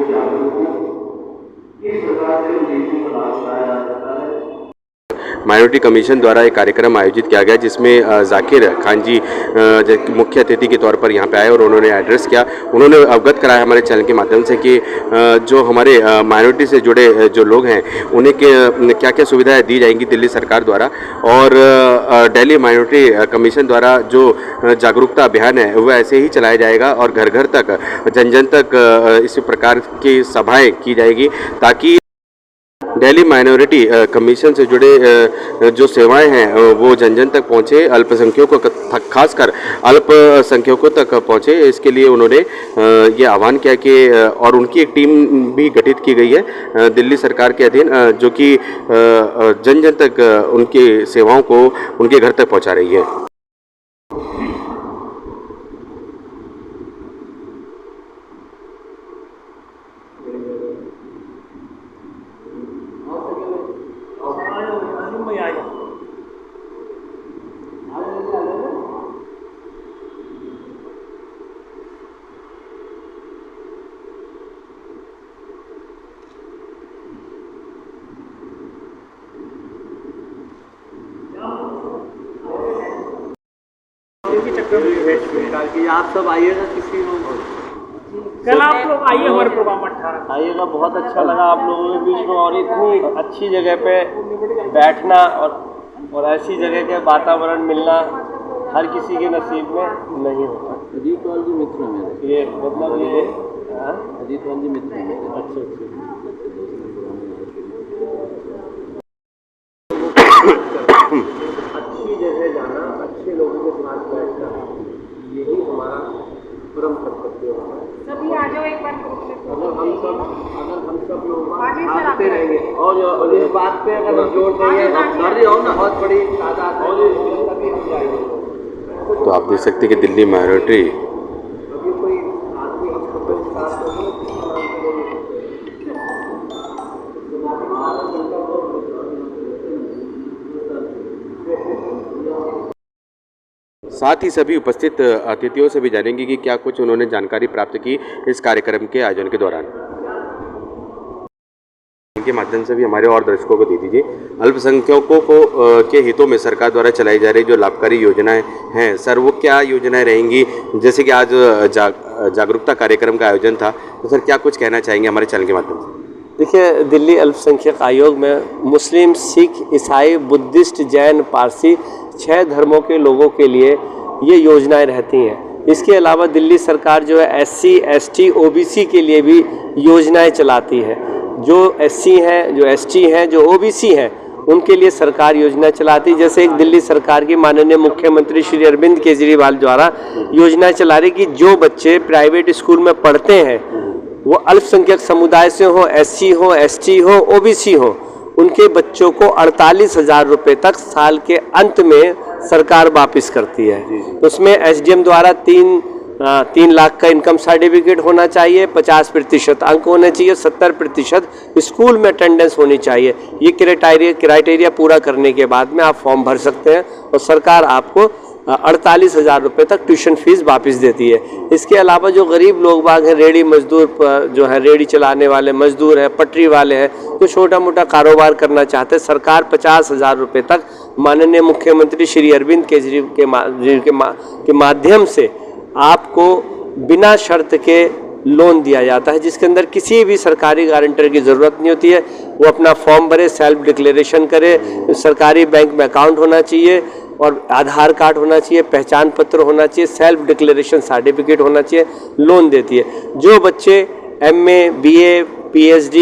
जागरूक हों, किस प्रकार से नीतियों को लागू कराया जा सकता है। माइनॉरिटी कमीशन द्वारा एक कार्यक्रम आयोजित किया गया जिसमें जाकिर खान जी मुख्य अतिथि के तौर पर यहाँ पे आए और उन्होंने एड्रेस किया। उन्होंने अवगत कराया हमारे चैनल के माध्यम से कि जो हमारे माइनॉरिटी से जुड़े जो लोग हैं उन्हें क्या क्या सुविधाएं दी जाएंगी दिल्ली सरकार द्वारा, और दिल्ली माइनॉरिटी कमीशन द्वारा जो जागरूकता अभियान है वह ऐसे ही चलाया जाएगा और घर घर तक जन जन तक इसी प्रकार की सभाएँ की जाएगी ताकि दिल्ली माइनॉरिटी कमीशन से जुड़े जो सेवाएं हैं वो जन जन तक पहुंचे, अल्पसंख्यकों को खासकर अल्पसंख्यकों तक पहुंचे। इसके लिए उन्होंने ये आह्वान किया कि और उनकी एक टीम भी गठित की गई है दिल्ली सरकार के अधीन जो कि जन जन तक उनकी सेवाओं को उनके घर तक पहुंचा रही है। आप सब आइएगा किसी कल आप लोग आइए हमारे प्रोग्राम 18 आइएगा। बहुत अच्छा लगा आप लोगों के बीच में, और इतनी अच्छी जगह पे बैठना और ऐसी जगह के वातावरण मिलना हर किसी के नसीब में नहीं होता। अजीत वाल जी मित्र हैं मेरे, ये मतलब ये अजीत वाल जी मित्र हैं मेरे। अच्छा अच्छी जगह जाना, अच्छे लोगों के साथ बैठना, यही हमारा परम कर्तव्य होगा। सभी आ जाओ एक बार। अगर हम सब लोग आते रहेंगे और इस बात पे अगर हम जोर देंगे ना बहुत बड़ी तादाद और तभी हम जाएंगे। तो आप देख सकते हैं कि दिल्ली माइनॉरिटी अभी कोई आदमी हमको साथ ही सभी उपस्थित अतिथियों से भी जानेंगे कि क्या कुछ उन्होंने जानकारी प्राप्त की इस कार्यक्रम के आयोजन के दौरान। इनके माध्यम से भी हमारे और दर्शकों को दे दीजिए। अल्पसंख्यकों को के हितों में सरकार द्वारा चलाई जा रही जो लाभकारी योजनाएं हैं सर, वो क्या योजनाएं रहेंगी? जैसे कि आज जागरूकता कार्यक्रम का आयोजन था, तो सर क्या कुछ कहना चाहेंगे हमारे चैनल के माध्यम से? देखिए, दिल्ली अल्पसंख्यक आयोग में मुस्लिम, सिख, ईसाई, बुद्धिस्ट, जैन, पारसी 6 धर्मों के लोगों के लिए ये योजनाएं रहती हैं। इसके अलावा दिल्ली सरकार जो है SC, ST, OBC के लिए भी योजनाएं चलाती है। जो SC हैं, जो ST हैं, जो OBC हैं, उनके लिए सरकार योजना चलाती है। जैसे एक दिल्ली सरकार की माननीय मुख्यमंत्री श्री अरविंद केजरीवाल द्वारा योजना चला रही कि जो बच्चे प्राइवेट स्कूल में पढ़ते हैं वो अल्पसंख्यक समुदाय से हो, SC हो, ST हो, OBC हो, उनके बच्चों को 48,000 रुपये तक साल के अंत में सरकार वापस करती है। उसमें SDM द्वारा 3 लाख का इनकम सर्टिफिकेट होना चाहिए, 50% अंक होने चाहिए, 70% स्कूल में अटेंडेंस होनी चाहिए। ये क्राइटेरिया पूरा करने के बाद में आप फॉर्म भर सकते हैं और सरकार आपको 48,000 रुपये तक ट्यूशन फीस वापस देती है। इसके अलावा जो गरीब लोग बाग हैं, रेडी मजदूर जो है, रेडी चलाने वाले मजदूर हैं, पटरी वाले हैं, जो छोटा मोटा कारोबार करना चाहते हैं, सरकार 50,000 रुपये तक माननीय मुख्यमंत्री श्री अरविंद केजरीवाल के माध्यम से आपको बिना शर्त के लोन दिया जाता है, जिसके अंदर किसी भी सरकारी गारंटर की ज़रूरत नहीं होती है। वो अपना फॉर्म भरे, सेल्फ डिक्लेरेशन करे, सरकारी बैंक में अकाउंट होना चाहिए और आधार कार्ड होना चाहिए, पहचान पत्र होना चाहिए, सेल्फ डिक्लेरेशन सर्टिफिकेट होना चाहिए, लोन देती है। जो बच्चे MA, BA, PhD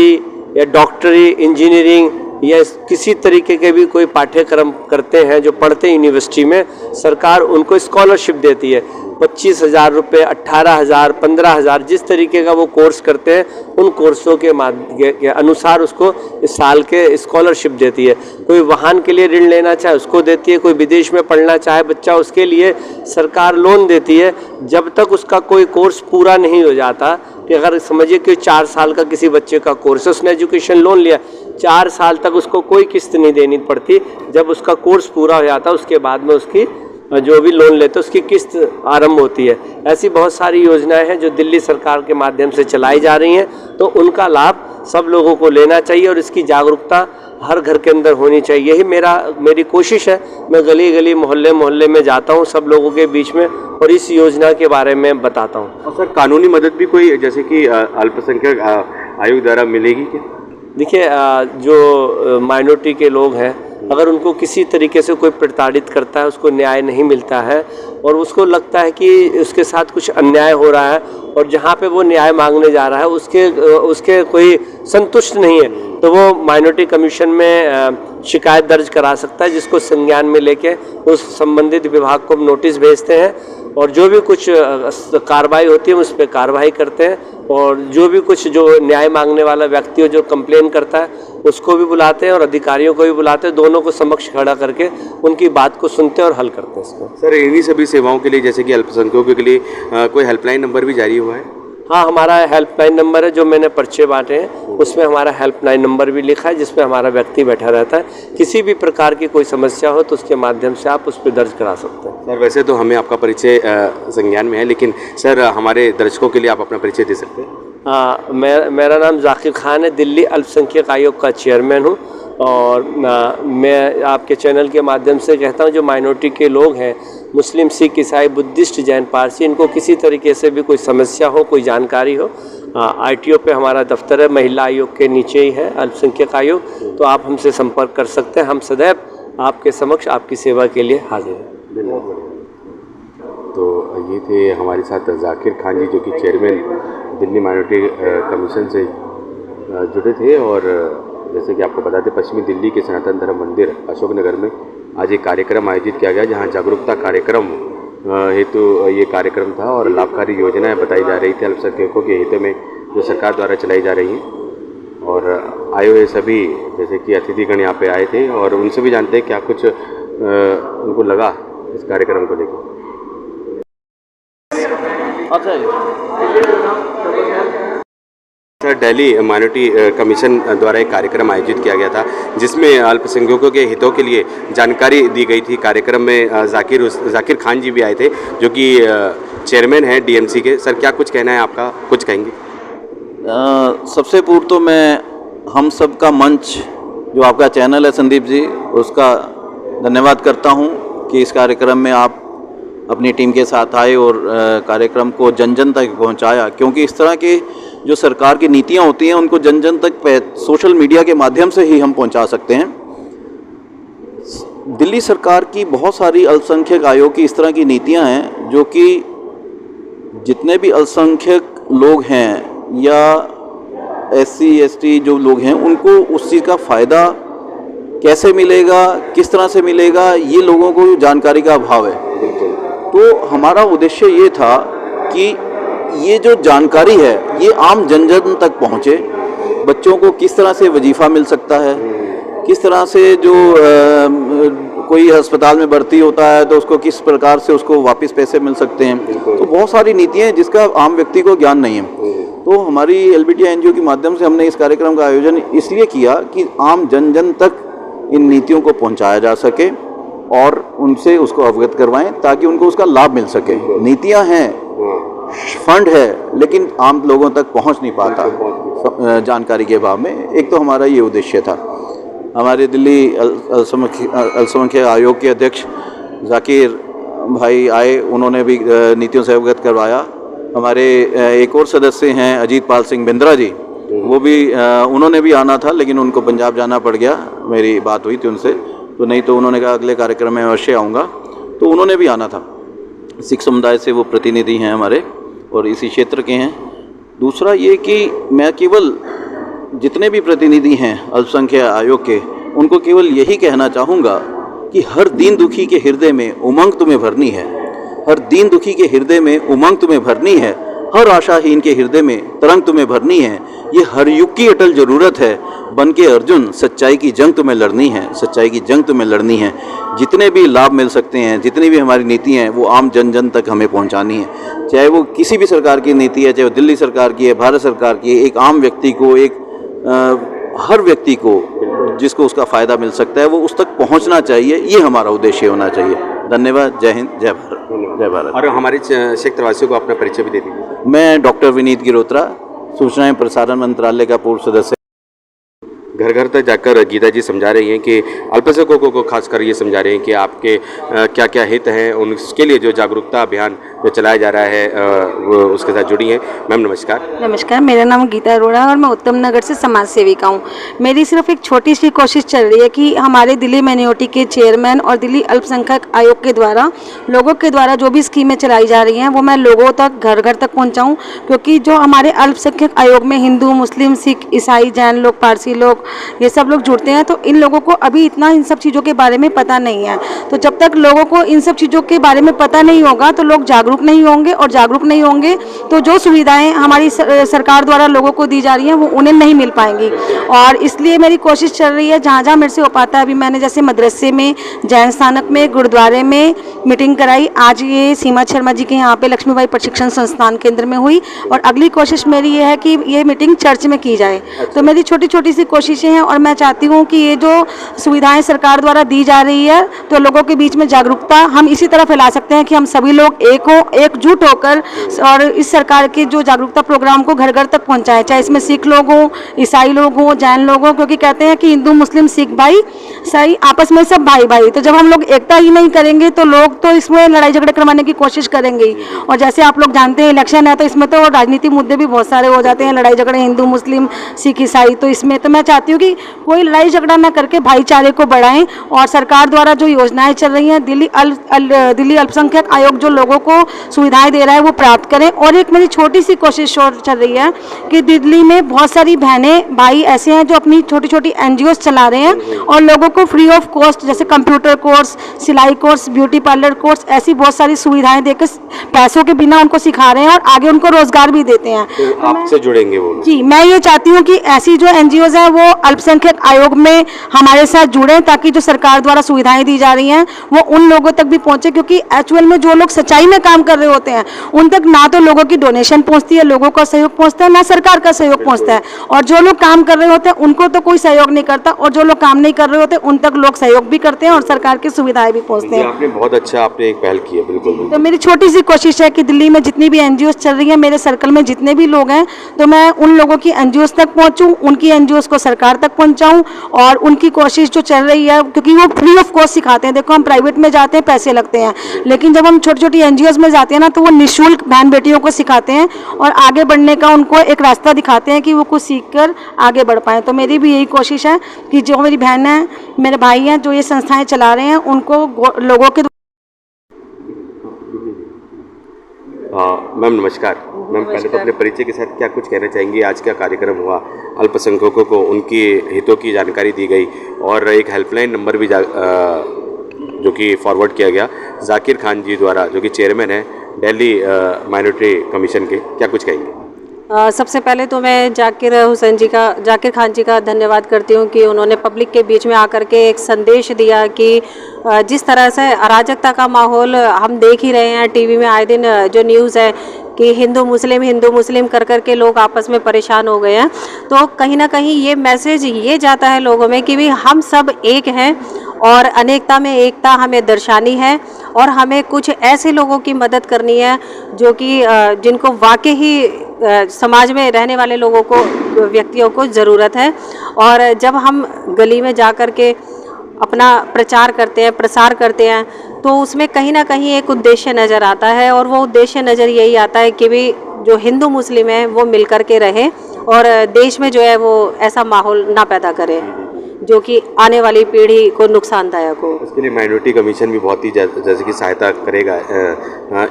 या डॉक्टरी, इंजीनियरिंग या किसी तरीके के भी कोई पाठ्यक्रम करते हैं, जो पढ़ते हैं यूनिवर्सिटी में, सरकार उनको स्कॉलरशिप देती है। 25,000 रुपये, 18,000, 15,000, जिस तरीके का वो कोर्स करते हैं उन कोर्सों के अनुसार उसको इस साल के स्कॉलरशिप देती है। कोई वाहन के लिए ऋण लेना चाहे उसको देती है, कोई विदेश में पढ़ना चाहे बच्चा उसके लिए सरकार लोन देती है। जब तक उसका कोई कोर्स पूरा नहीं हो जाता, कि अगर समझिए कि 4 साल का किसी बच्चे का कोर्स है, उसने एजुकेशन लोन लिया, 4 साल तक उसको कोई किस्त नहीं देनी पड़ती। जब उसका कोर्स पूरा हो जाता है उसके बाद में उसकी जो भी लोन लेते हैं उसकी किस्त आरंभ होती है। ऐसी बहुत सारी योजनाएं हैं जो दिल्ली सरकार के माध्यम से चलाई जा रही हैं, तो उनका लाभ सब लोगों को लेना चाहिए और इसकी जागरूकता हर घर के अंदर होनी चाहिए। यही मेरी कोशिश है। मैं गली गली मोहल्ले मोहल्ले में जाता हूँ सब लोगों के बीच में और इस योजना के बारे में बताता हूँ। और सर कानूनी मदद भी कोई जैसे कि अल्पसंख्यक आयोग द्वारा मिलेगी क्या? देखिए, जो माइनॉरिटी के लोग हैं, अगर उनको किसी तरीके से कोई प्रताड़ित करता है, उसको न्याय नहीं मिलता है और उसको लगता है कि उसके साथ कुछ अन्याय हो रहा है और जहाँ पे वो न्याय मांगने जा रहा है उसके कोई संतुष्ट नहीं है, तो वो माइनॉरिटी कमीशन में शिकायत दर्ज करा सकता है, जिसको संज्ञान में लेके उस संबंधित विभाग को नोटिस भेजते हैं और जो भी कुछ कार्रवाई होती है उस पर कार्रवाई करते हैं और जो भी कुछ जो न्याय मांगने वाला व्यक्ति हो जो कंप्लेन करता है उसको भी बुलाते हैं और अधिकारियों को भी बुलाते हैं, दोनों को समक्ष खड़ा करके उनकी बात को सुनते हैं और हल करते हैं इसको। सर इन्हीं सभी सेवाओं के लिए जैसे कि अल्पसंख्यकों के लिए कोई हेल्पलाइन नंबर भी जारी हुआ है? हाँ, हमारा हेल्पलाइन नंबर है, जो मैंने पर्चे बांटे हैं उसमें हमारा हेल्पलाइन नंबर भी लिखा है, जिसमें हमारा व्यक्ति बैठा रहता है। किसी भी प्रकार की कोई समस्या हो तो उसके माध्यम से आप उस पर दर्ज करा सकते हैं। सर वैसे तो हमें आपका परिचय संज्ञान में है, लेकिन सर हमारे दर्शकों के लिए आप अपना परिचय दे सकते हैं? मेरा नाम जाकिर खान है, दिल्ली अल्पसंख्यक आयोग का चेयरमैन हूँ और मैं आपके चैनल के माध्यम से कहता हूँ जो माइनॉरिटी के लोग हैं, मुस्लिम, सिख, ईसाई, बुद्धिस्ट, जैन, पारसी, इनको किसी तरीके से भी कोई समस्या हो, कोई जानकारी हो, ITO पे हमारा दफ्तर है, महिला आयोग के नीचे ही है अल्पसंख्यक आयोग, तो आप हमसे संपर्क कर सकते हैं। हम सदैव आपके समक्ष आपकी सेवा के लिए हाजिर हैं। तो ये थे हमारे साथ जाकिर खान जी, जो कि चेयरमैन दिल्ली माइनॉरिटी कमीशन से जुड़े थे। और जैसे कि आपको बताते, पश्चिमी दिल्ली के सनातन धर्म मंदिर अशोक नगर में आज एक कार्यक्रम आयोजित किया गया, जहां जागरूकता कार्यक्रम हेतु ये कार्यक्रम था और लाभकारी योजनाएं बताई जा रही थी अल्पसंख्यकों के हित में जो सरकार द्वारा चलाई जा रही हैं। और आए हुए सभी जैसे कि अतिथिगण यहाँ पे आए थे और उनसे भी जानते हैं क्या कुछ उनको लगा इस कार्यक्रम को लेकर। सर दिल्ली माइनॉरिटी कमीशन द्वारा एक कार्यक्रम आयोजित किया गया था, जिसमें अल्पसंख्यकों के हितों के लिए जानकारी दी गई थी। कार्यक्रम में जाकिर खान जी भी आए थे, जो कि चेयरमैन हैं DMC के। सर क्या कुछ कहना है आपका, कुछ कहेंगे? सबसे पूर्व तो मैं हम सब का मंच जो आपका चैनल है संदीप जी, उसका धन्यवाद करता हूं कि इस कार्यक्रम में आप अपनी टीम के साथ आए और कार्यक्रम को जन जन तक पहुंचाया, क्योंकि इस तरह के जो सरकार की नीतियां होती हैं उनको जन जन तक सोशल मीडिया के माध्यम से ही हम पहुंचा सकते हैं। दिल्ली सरकार की बहुत सारी अल्पसंख्यक आयोग की इस तरह की नीतियां हैं जो कि जितने भी अल्पसंख्यक लोग हैं या SC ST जो लोग हैं उनको उस चीज़ का फ़ायदा कैसे मिलेगा, किस तरह से मिलेगा, ये लोगों को जानकारी का अभाव है। तो हमारा उद्देश्य ये था कि ये जो जानकारी है ये आम जन जन तक पहुँचे। बच्चों को किस तरह से वजीफ़ा मिल सकता है, किस तरह से जो कोई अस्पताल में भर्ती होता है तो उसको किस प्रकार से उसको वापस पैसे मिल सकते हैं। तो बहुत सारी नीतियाँ हैं जिसका आम व्यक्ति को ज्ञान नहीं है। तो हमारी LBTI NGO के माध्यम से हमने इस कार्यक्रम का आयोजन इसलिए किया कि आम जन जन तक इन नीतियों को पहुंचाया जा सके और उनसे उसको अवगत करवाएं ताकि उनको उसका लाभ मिल सके। नीतियां हैं, फंड है, लेकिन आम लोगों तक पहुंच नहीं पाता जानकारी के अभाव में। एक तो हमारा ये उद्देश्य था। हमारे दिल्ली अल्पसंख्यक आयोग के अध्यक्ष जाकिर भाई आए, उन्होंने भी नीतियों से अवगत करवाया। हमारे एक और सदस्य हैं अजीत पाल सिंह बिंद्रा जी, वो भी उन्होंने भी आना था लेकिन उनको पंजाब जाना पड़ गया। मेरी बात हुई थी उनसे, तो नहीं तो उन्होंने कहा अगले कार्यक्रम में अवश्य आऊँगा, तो उन्होंने भी आना था। सिख समुदाय से वो प्रतिनिधि हैं हमारे और इसी क्षेत्र के हैं। दूसरा ये कि मैं केवल जितने भी प्रतिनिधि हैं अल्पसंख्यक आयोग के, उनको केवल यही कहना चाहूँगा कि हर दीन दुखी के हृदय में उमंग तुम्हें भरनी है, हर दीन दुखी के हृदय में उमंग तुम्हें भरनी है, हर आशाहीन के हृदय में तरंग तुम्हें भरनी है। ये हर युग की अटल ज़रूरत है, बन के अर्जुन सच्चाई की जंग तुम्हें लड़नी है, सच्चाई की जंग तुम्हें लड़नी है। जितने भी लाभ मिल सकते हैं, जितनी भी हमारी नीति हैं, वो आम जन जन तक हमें पहुंचानी है। चाहे वो किसी भी सरकार की नीति है, चाहे वो दिल्ली सरकार की है, भारत सरकार की है, एक आम व्यक्ति को, हर व्यक्ति को जिसको उसका फ़ायदा मिल सकता है वो उस तक पहुँचना चाहिए। ये हमारा उद्देश्य होना चाहिए। धन्यवाद। जय हिंद, जय भारत, जय भारत। और हमारे क्षेत्रवासियों को अपना परिचय भी दे दीजिए। मैं डॉक्टर विनीत गिरोत्रा, सूचना एवं प्रसारण मंत्रालय का पूर्व सदस्य। घर घर तक जाकर गीता जी समझा रही हैं कि अल्पसंख्यकों को खासकर ये समझा रहे हैं कि आपके क्या क्या हित हैं, उनके लिए जो जागरूकता अभियान जो चलाया जा रहा है वो उसके साथ जुड़ी हैं। मैम नमस्कार। नमस्कार, मेरा नाम गीता अरोड़ा और मैं उत्तम नगर से समाज सेविका हूँ। मेरी सिर्फ एक छोटी सी कोशिश चल रही है कि हमारे दिल्ली माइनॉरिटी के चेयरमैन और दिल्ली अल्पसंख्यक आयोग के द्वारा लोगों के द्वारा जो भी स्कीमें चलाई जा रही हैं वो मैं लोगों तक घर घर तक पहुँचाऊँ, क्योंकि जो हमारे अल्पसंख्यक आयोग में हिंदू, मुस्लिम, सिख, ईसाई, जैन लोग, पारसी लोग, ये सब लोग जुड़ते हैं, तो इन लोगों को अभी इतना इन सब चीज़ों के बारे में पता नहीं है। तो जब तक लोगों को इन सब चीज़ों के बारे में पता नहीं होगा तो लोग जागरूक नहीं होंगे, और जागरूक नहीं होंगे तो जो सुविधाएं हमारी सरकार द्वारा लोगों को दी जा रही हैं वो उन्हें नहीं मिल पाएंगी। और इसलिए मेरी कोशिश चल रही है जहाँ जहाँ मेरे से हो पाता है। अभी मैंने जैसे मदरसे में, जैन स्थानक में, गुरुद्वारे में मीटिंग कराई। आज ये सीमा शर्मा जी के यहाँ पे लक्ष्मीबाई प्रशिक्षण संस्थान केंद्र में हुई, और अगली कोशिश मेरी ये है कि ये मीटिंग चर्च में की जाए। तो मेरी छोटी छोटी सी कोशिशें हैं, और मैं चाहती हूँ कि ये जो सुविधाएं सरकार द्वारा दी जा रही है तो लोगों के बीच में जागरूकता हम इसी तरह फैला सकते हैं कि हम सभी लोग एक हो, एकजुट होकर, और इस सरकार के जो जागरूकता प्रोग्राम को घर घर तक पहुँचाएं, चाहे इसमें सिख लोग हों, ईसाई लोग हों, जैन लोग हों, क्योंकि कहते हैं कि हिंदू, मुस्लिम, सिख भाई सही, आपस में सब भाई भाई। तो जब हम लोग एकता ही नहीं करेंगे तो लोग तो इसमें लड़ाई झगड़े करवाने की कोशिश करेंगे ही। और जैसे आप लोग जानते हैं इलेक्शन है तो इसमें तो राजनीतिक मुद्दे भी बहुत सारे हो जाते हैं, लड़ाई झगड़े हिंदू, मुस्लिम, सिख, ईसाई। तो इसमें तो मैं चाहती हूँ कि कोई लड़ाई झगड़ा ना करके भाईचारे को बढ़ाएं, और सरकार द्वारा जो योजनाएं चल रही हैं, दिल्ली अल्पसंख्यक आयोग जो लोगों को सुविधाएं दे रहा है वो प्राप्त करें। और एक मेरी छोटी सी कोशिश और चल रही है कि दिल्ली में बहुत सारी बहनें भाई ऐसे हैं जो अपनी छोटी छोटी NGOs चला रहे हैं और लोगों को फ्री ऑफ कॉस्ट, जैसे कंप्यूटर कोर्स, सिलाई कोर्स, ब्यूटी पार्लर कोर्स, ऐसी बहुत सारी सुविधाएं देकर पैसों के बिना उनको सिखा रहे हैं और आगे उनको रोजगार भी देते हैं। तो आपसे जुड़ेंगे वो लोग? जी, मैं ये चाहती हूँ कि ऐसी जो NGOs हैं वो अल्पसंख्यक आयोग में हमारे साथ जुड़ें, ताकि जो सरकार द्वारा सुविधाएं दी जा रही हैं वो उन लोगों तक भी पहुंचे, क्योंकि एक्चुअल में जो लोग सच्चाई में काम कर रहे होते हैं उन तक ना तो लोगों की डोनेशन पहुंचती है, लोगों का सहयोग पहुंचता है, ना सरकार का सहयोग पहुंचता है। और जो लोग काम कर रहे होते हैं उनको तो कोई सहयोग नहीं करता, और जो लोग काम नहीं कर रहे होते उन तक लोग सहयोग भी करते हैं और सरकार की सुविधाएं भी पहुंचते हैं। आपने बहुत अच्छा एक पहल की है। बिल्कुल। तो मेरी छोटी सी कोशिश है कि दिल्ली में जितनी भी NGOs चल रही है, मेरे सर्कल में जितने भी लोग हैं, तो मैं उन लोगों की NGOs तक पहुंचूं, उनकी NGOs को सरकार तक पहुंचाऊं, और उनकी कोशिश जो चल रही है, क्योंकि वो फ्री ऑफ कॉस्ट सिखाते हैं। देखो हम प्राइवेट में जाते हैं, पैसे लगते हैं, लेकिन जब हम छोटी छोटी NGOs में जाते हैं ना तो वो निःशुल्क बहन बेटियों को सिखाते हैं और आगे बढ़ने का उनको एक रास्ता दिखाते हैं कि वो कुछ सीख कर आगे बढ़ पाएँ। तो मेरी भी यही कोशिश है कि जो मेरी बहन है, मेरे भाई हैं जो ये संस्थाएं चला रहे हैं, उनको लोगों के मैम नमस्कार। मैम पहले तो अपने परिचय के साथ क्या कुछ कहना चाहेंगी? आज क्या कार्यक्रम हुआ, अल्पसंख्यकों को उनके हितों की जानकारी दी गई, और एक हेल्पलाइन नंबर भी जो कि फॉरवर्ड किया गया जाकिर खान जी द्वारा, जो कि चेयरमैन है दिल्ली माइनॉरिटी कमीशन के, क्या कुछ कहेंगे? सबसे पहले तो मैं जाकिर खान जी का धन्यवाद करती हूँ कि उन्होंने पब्लिक के बीच में आकर के एक संदेश दिया कि जिस तरह से अराजकता का माहौल हम देख ही रहे हैं, टीवी में आए दिन जो न्यूज़ है कि हिंदू मुस्लिम कर कर के लोग आपस में परेशान हो गए हैं, तो कहीं ना कहीं ये मैसेज ये जाता है लोगों में कि भी हम सब एक हैं और अनेकता में एकता हमें दर्शानी है, और हमें कुछ ऐसे लोगों की मदद करनी है जो कि जिनको वाकई ही समाज में रहने वाले लोगों को, व्यक्तियों को ज़रूरत है। और जब हम गली में जा कर के अपना प्रचार करते हैं, प्रसार करते हैं, तो उसमें कहीं ना कहीं एक उद्देश्य नज़र आता है, और वो उद्देश्य नज़र यही आता है कि भी जो हिंदू मुस्लिम है वो मिल कर के रहे और देश में जो है वो ऐसा माहौल ना पैदा करे जो कि आने वाली पीढ़ी को नुकसानदायक हो। इसके लिए माइनॉरिटी कमीशन भी बहुत ही जैसे कि सहायता करेगा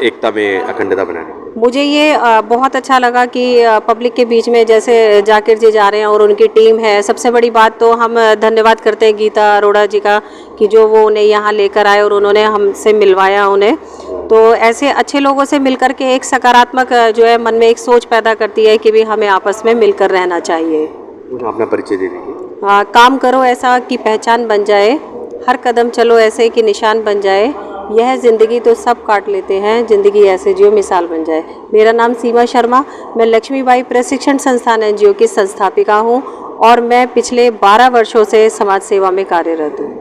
एकता में अखंडता बनाने। मुझे ये बहुत अच्छा लगा कि पब्लिक के बीच में जैसे जाकिर जी जा रहे हैं और उनकी टीम है। सबसे बड़ी बात तो हम धन्यवाद करते हैं गीता अरोड़ा जी का कि जो वो उन्हें यहाँ लेकर आए और उन्होंने हमसे मिलवाया उन्हें। तो ऐसे अच्छे लोगों से मिलकर के एक सकारात्मक जो है मन में एक सोच पैदा करती है कि भी हमें आपस में मिलकर रहना चाहिए। अपना परिचय दे दीजिए। काम करो ऐसा कि पहचान बन जाए, हर कदम चलो ऐसे कि निशान बन जाए, यह ज़िंदगी तो सब काट लेते हैं, ज़िंदगी ऐसे जियो मिसाल बन जाए। मेरा नाम सीमा शर्मा, मैं लक्ष्मीबाई प्रशिक्षण संस्थान NGO की संस्थापिका हूँ और मैं पिछले 12 वर्षों से समाज सेवा में कार्यरत हूँ।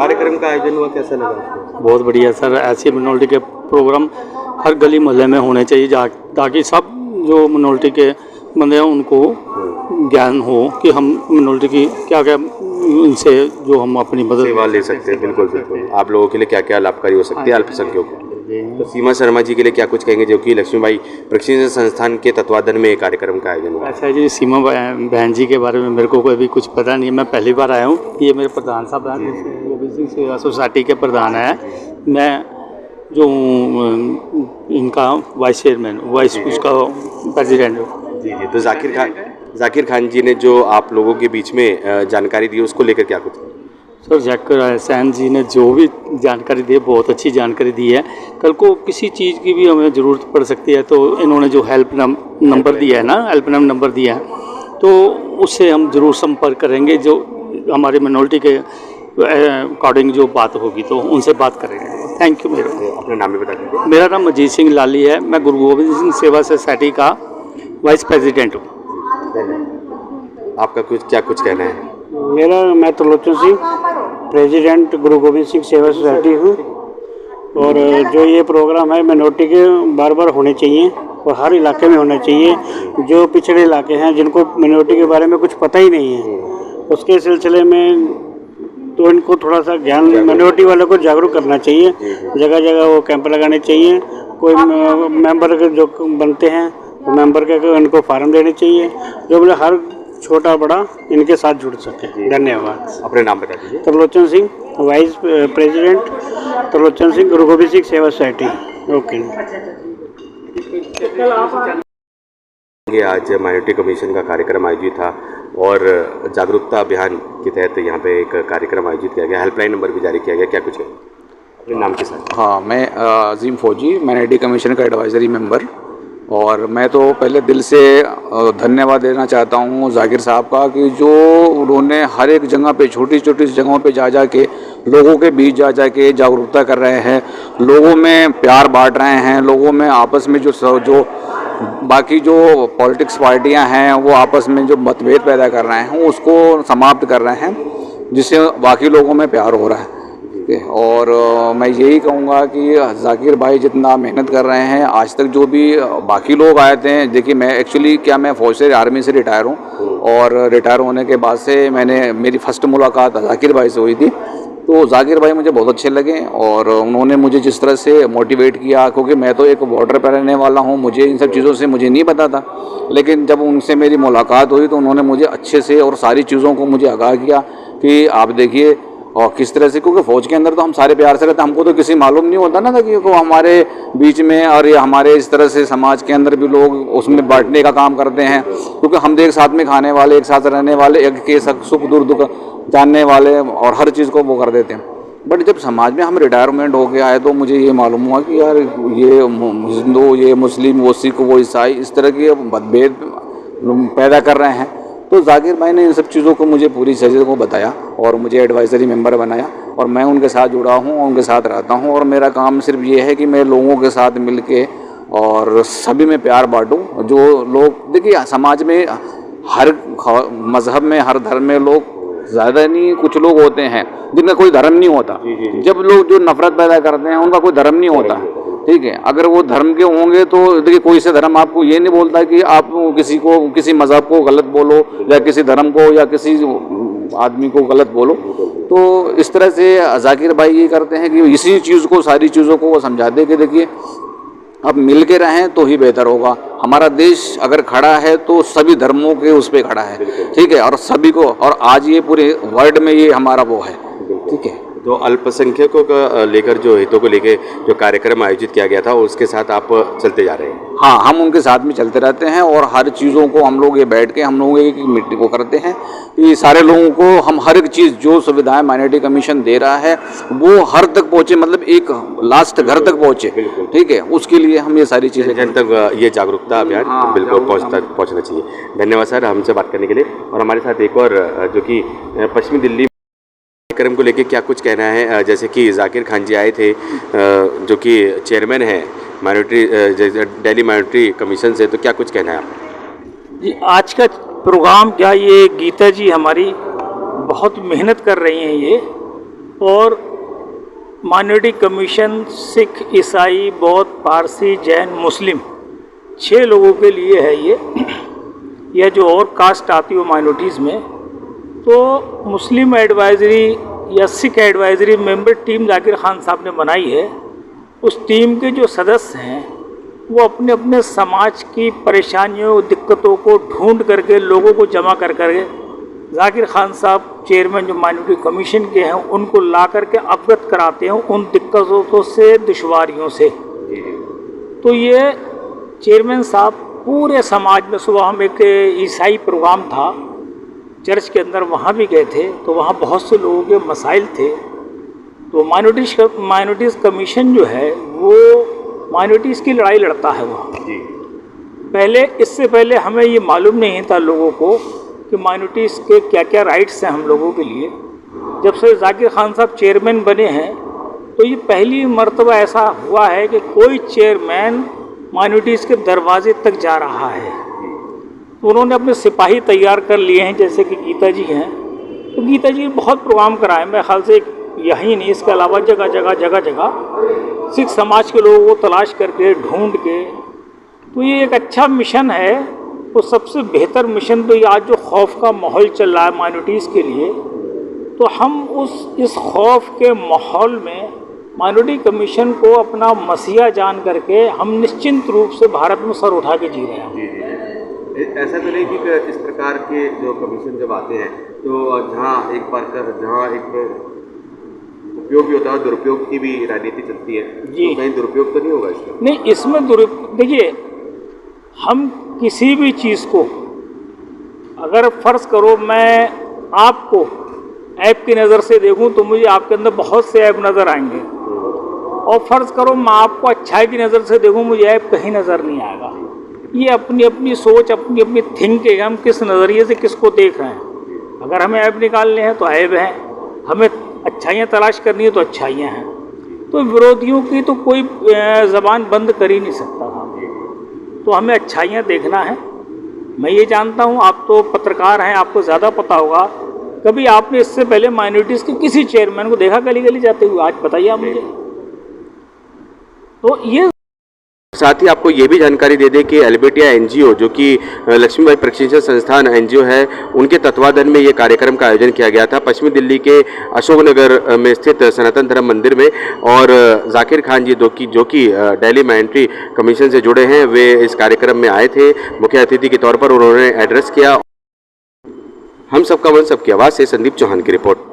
कार्यक्रम का आयोजन हुआ, कैसा लगा आपको? बहुत बढ़िया सर, ऐसे मिनोरिटी के प्रोग्राम हर गली मोहल्ले में होने चाहिए ताकि सब जो मिनोरिटी के बंदे हैं उनको ज्ञान हो कि हम मिनोरिटी की क्या क्या इनसे जो हम अपनी मदद सेवा ले सकते हैं। बिल्कुल बिल्कुल, आप लोगों के लिए क्या क्या लाभकारी हो सकती है अल्पसंख्यकों को। तो सीमा शर्मा जी के लिए क्या कुछ कहेंगे, जो कि लक्ष्मीबाई प्रशिक्षण संस्थान के तत्वाधान में एक कार्यक्रम का आयोजन हुआ? अच्छा जी, सीमा बहन जी के बारे में मेरे को अभी कुछ पता नहीं है, मैं पहली बार आया हूँ। ये मेरे प्रधान साहब हैं, गोविंद सिंह सेवा सोसाइटी के प्रधान है, मैं जो इनका वाइस चेयरमैन उसका प्रेसिडेंट हूँ। जी जी, तो जाकिर खान जी ने जो आप लोगों के बीच में जानकारी दी, उसको लेकर क्या कुछ? सर जाकिर हुसैन जी ने जो भी जानकारी दी है बहुत अच्छी जानकारी दी है। कल को किसी चीज़ की भी हमें ज़रूरत पड़ सकती है तो इन्होंने जो हेल्प नंबर दिया है ना, हेल्पलाइन नंबर दिया है, तो उससे हम ज़रूर संपर्क करेंगे। जो हमारी मिनोरिटी के अकॉर्डिंग जो बात होगी तो उनसे बात करेंगे। Thank you. अपना नाम भी बता दीजिए। मेरा नाम अजीत सिंह लाली है, मैं गुरु गोविंद सिंह सेवा सोसाइटी का वाइस प्रेसिडेंट हूँ। आपका क्या कुछ कहना है? मैं त्रिलोचन सिंह, प्रेसिडेंट गुरु गोविंद सिंह सेवा सोसाइटी हूँ। और जो ये प्रोग्राम है मिनोरिटी के बार बार होने चाहिए और हर इलाके में होना चाहिए। जो पिछड़े इलाके हैं जिनको मिनोरिटी के बारे में कुछ पता ही नहीं है, उसके सिलसिले में तो इनको थोड़ा सा ज्ञान मिनोरिटी वालों को जागरूक करना चाहिए। जगह जगह वो कैंप लगाने चाहिए। कोई मेंबर के जो बनते हैं तो मेंबर के इनको फार्म देने चाहिए, जो बोले हर छोटा बड़ा इनके साथ जुड़ सके। धन्यवाद। अपने नाम बता दीजिए। त्रिलोचन सिंह, वाइस प्रेसिडेंट, त्रिलोचन सिंह, गुरु गोविंद सिंह सेवा सोसाइटी। ओके। आज माइनॉरिटी कमीशन का कार्यक्रम आयोजित था और जागरूकता अभियान के तहत यहाँ पे एक कार्यक्रम आयोजित किया गया, हेल्पलाइन नंबर भी जारी किया गया, क्या कुछ है अपने नाम के साथ? हाँ, मैं अजीम फौजी, माइनॉरिटी कमीशन का एडवाइजरी मेंबर। और मैं तो पहले दिल से धन्यवाद देना चाहता हूँ जाकिर साहब का कि जो उन्होंने हर एक जगह पे छोटी छोटी जगहों पे जा के लोगों के बीच जा के जागरूकता कर रहे हैं, लोगों में प्यार बांट रहे हैं, लोगों में आपस में जो बाकी जो पॉलिटिक्स पार्टियां हैं वो आपस में जो मतभेद पैदा कर रहे हैं उसको समाप्त कर रहे हैं, जिससे बाकी लोगों में प्यार हो रहा है। और मैं यही कहूँगा कि जाकिर भाई जितना मेहनत कर रहे हैं, आज तक जो भी बाकी लोग आए थे, देखिए मैं फ़ौज से आर्मी से रिटायर हूँ और रिटायर होने के बाद से मेरी फर्स्ट मुलाकात जाकिर भाई से हुई थी। तो जाकिर भाई मुझे बहुत अच्छे लगे और उन्होंने मुझे जिस तरह से मोटिवेट किया, क्योंकि मैं तो एक बॉर्डर पर रहने वाला हूँ, मुझे इन सब चीज़ों से मुझे नहीं पता था, लेकिन जब उनसे मेरी मुलाकात हुई तो उन्होंने मुझे अच्छे से और सारी चीज़ों को मुझे आगाह किया कि आप देखिए और किस तरह से, क्योंकि फ़ौज के अंदर तो हम सारे प्यार से रहते हैं, हमको तो किसी मालूम नहीं होता ना कि वो हमारे बीच में और ये हमारे इस तरह से समाज के अंदर भी लोग उसमें बांटने का काम करते हैं, क्योंकि हम एक साथ में खाने वाले, एक साथ रहने वाले, एक के सुख दुख जानने वाले और हर चीज़ को वो कर देते हैं। बट जब समाज में हम रिटायरमेंट हो गया है तो मुझे ये मालूम हुआ कि यार ये हिंदू, ये मुस्लिम, वो सिख, वो ईसाई, इस तरह के मतभेद पैदा कर रहे हैं। तो जाकिर भाई ने इन सब चीज़ों को मुझे पूरी चीज़ों को बताया और मुझे एडवाइजरी मेंबर बनाया और मैं उनके साथ जुड़ा हूँ, उनके साथ रहता हूँ। और मेरा काम सिर्फ ये है कि मैं लोगों के साथ मिल के और सभी में प्यार बांटूँ। जो लोग देखिए समाज में हर मज़हब में, हर धर्म में लोग ज़्यादा नहीं, कुछ लोग होते हैं जिनका कोई धर्म नहीं होता। जब लोग जो नफरत पैदा करते हैं उनका कोई धर्म नहीं होता, ठीक है। अगर वो धर्म के होंगे तो देखिए कोई से धर्म आपको ये नहीं बोलता कि आप किसी मज़हब को गलत बोलो या किसी धर्म को या किसी आदमी को गलत बोलो। तो इस तरह से जाकिर भाई ये करते हैं कि इसी चीज़ को, सारी चीज़ों को वो समझाते कि देखिए अब मिल के रहें तो ही बेहतर होगा। हमारा देश अगर खड़ा है तो सभी धर्मों के उस पर खड़ा है, ठीक है, और सभी को, और आज ये पूरे वर्ल्ड में ये हमारा वो है, ठीक है। तो अल्पसंख्यकों का लेकर जो हितों को लेकर जो कार्यक्रम आयोजित किया गया था उसके साथ आप चलते जा रहे हैं? हाँ, हम उनके साथ में चलते रहते हैं और हर चीज़ों को हम लोग ये बैठ के हम लोग एक मीटिंग को करते हैं कि सारे लोगों को हम हर एक चीज़ जो सुविधाएं माइनॉरिटी कमीशन दे रहा है वो हर तक पहुँचे, मतलब एक लास्ट घर तक पहुँचे, ठीक है। उसके लिए हम ये सारी चीज़ें जन तक ये जागरूकता अभियान बिल्कुल पहुँचना चाहिए। धन्यवाद सर हमसे बात करने के लिए। और हमारे साथ एक और जो कि पश्चिमी दिल्ली कार्यक्रम को लेके क्या कुछ कहना है, जैसे कि जाकिर खान जी आए थे जो कि चेयरमैन हैं दिल्ली माइनॉरिटी कमीशन से, तो क्या कुछ कहना है आप? जी, आज का प्रोग्राम क्या, ये गीता जी हमारी बहुत मेहनत कर रही हैं ये, और माइनॉरिटी कमीशन सिख, ईसाई, बौद्ध, पारसी, जैन, मुस्लिम 6 लोगों के लिए है ये। यह जो और कास्ट आती हो माइनॉरिटीज़ में, तो मुस्लिम एडवाइज़री या Sikh advisory member team Zakir Khan साहब ने बनाई है। उस टीम के जो सदस्य हैं वो अपने अपने समाज की परेशानियों, दिक्कतों को ढूंढ करके, लोगों को जमा कर करके जाकिर खान साहब चेयरमैन जो माइनॉरिटी कमीशन के हैं उनको ला करके अवगत कराते हैं उन दिक्कतों से, दुश्वारियों से। तो ये चेयरमैन साहब पूरे समाज में, सुबह हम एक ईसाई प्रोग्राम था चर्च के अंदर, वहाँ भी गए थे, तो वहाँ बहुत से लोगों के मसाइल थे। तो माइनॉरिटीज़ कमीशन जो है वो माइनॉरिटीज़ की लड़ाई लड़ता है वहाँ। पहले, इससे पहले हमें ये मालूम नहीं था लोगों को कि माइनॉरिटीज़ के क्या क्या राइट्स हैं हम लोगों के लिए। जब से जाकिर खान साहब चेयरमैन बने हैं तो ये पहली मर्तबा ऐसा हुआ है कि कोई चेयरमैन माइनॉरिटीज़ के दरवाजे तक जा रहा है। तो उन्होंने अपने सिपाही तैयार कर लिए हैं, जैसे कि गीता जी हैं। तो गीता जी बहुत प्रोग्राम कराए, मेरे ख्याल से यही नहीं, इसके अलावा जगह जगह सिख समाज के लोगों को तलाश करके, ढूंढ के। तो ये एक अच्छा मिशन है। तो सबसे बेहतर मिशन तो ये आज जो खौफ का माहौल चल रहा है माइनॉरिटीज़ के लिए, तो हम इस खौफ के माहौल में माइनॉरिटी कमीशन को अपना मसीहा जान करके हम निश्चिंत रूप से भारत में सर उठा के जी रहे हैं। ऐसा तो नहीं कि इस प्रकार के जो कमीशन जब आते हैं तो जहाँ एक उपयोग भी होता है, दुरुपयोग की भी राजनीति चलती है जी, तो कहीं दुरुपयोग तो नहीं होगा इसका? नहीं, इसमें देखिए, हम किसी भी चीज़ को, अगर फ़र्ज़ करो मैं आपको ऐप की नज़र से देखूं तो मुझे आपके अंदर बहुत से ऐप नज़र आएंगे, और फ़र्ज़ करो मैं आपको अच्छाई की नज़र से देखूं, मुझे ऐप कहीं नज़र नहीं आएगा। ये अपनी अपनी सोच, अपनी अपनी थिंकिंग, हम किस नज़रिए से किसको देख रहे हैं। अगर हमें ऐप निकालने हैं तो ऐप हैं, हमें अच्छाइयाँ तलाश करनी है तो अच्छाइयाँ हैं। तो विरोधियों की तो कोई ज़बान बंद कर ही नहीं सकता था। तो हमें अच्छाइयाँ देखना है। मैं ये जानता हूँ, आप तो पत्रकार हैं, आपको ज़्यादा पता होगा, कभी आपने इससे पहले माइनॉरिटीज़ के किसी चेयरमैन को देखा गली गली जाते हुए? आज बताइए आप मुझे। तो ये साथ ही आपको ये भी जानकारी दे दें कि एल्बर्टिया एनजीओ, जो कि लक्ष्मीबाई प्रशिक्षण संस्थान एनजीओ है, उनके तत्वाधान में ये कार्यक्रम का आयोजन किया गया था पश्चिमी दिल्ली के अशोकनगर में स्थित सनातन धर्म मंदिर में। और जाकिर खान जी जो कि दिल्ली माइनॉरिटी कमीशन से जुड़े हैं, वे इस कार्यक्रम में आए थे मुख्य अतिथि के तौर पर। उन्होंने एड्रेस किया। हम सबका मन सबकी आवाज़ से संदीप चौहान की रिपोर्ट।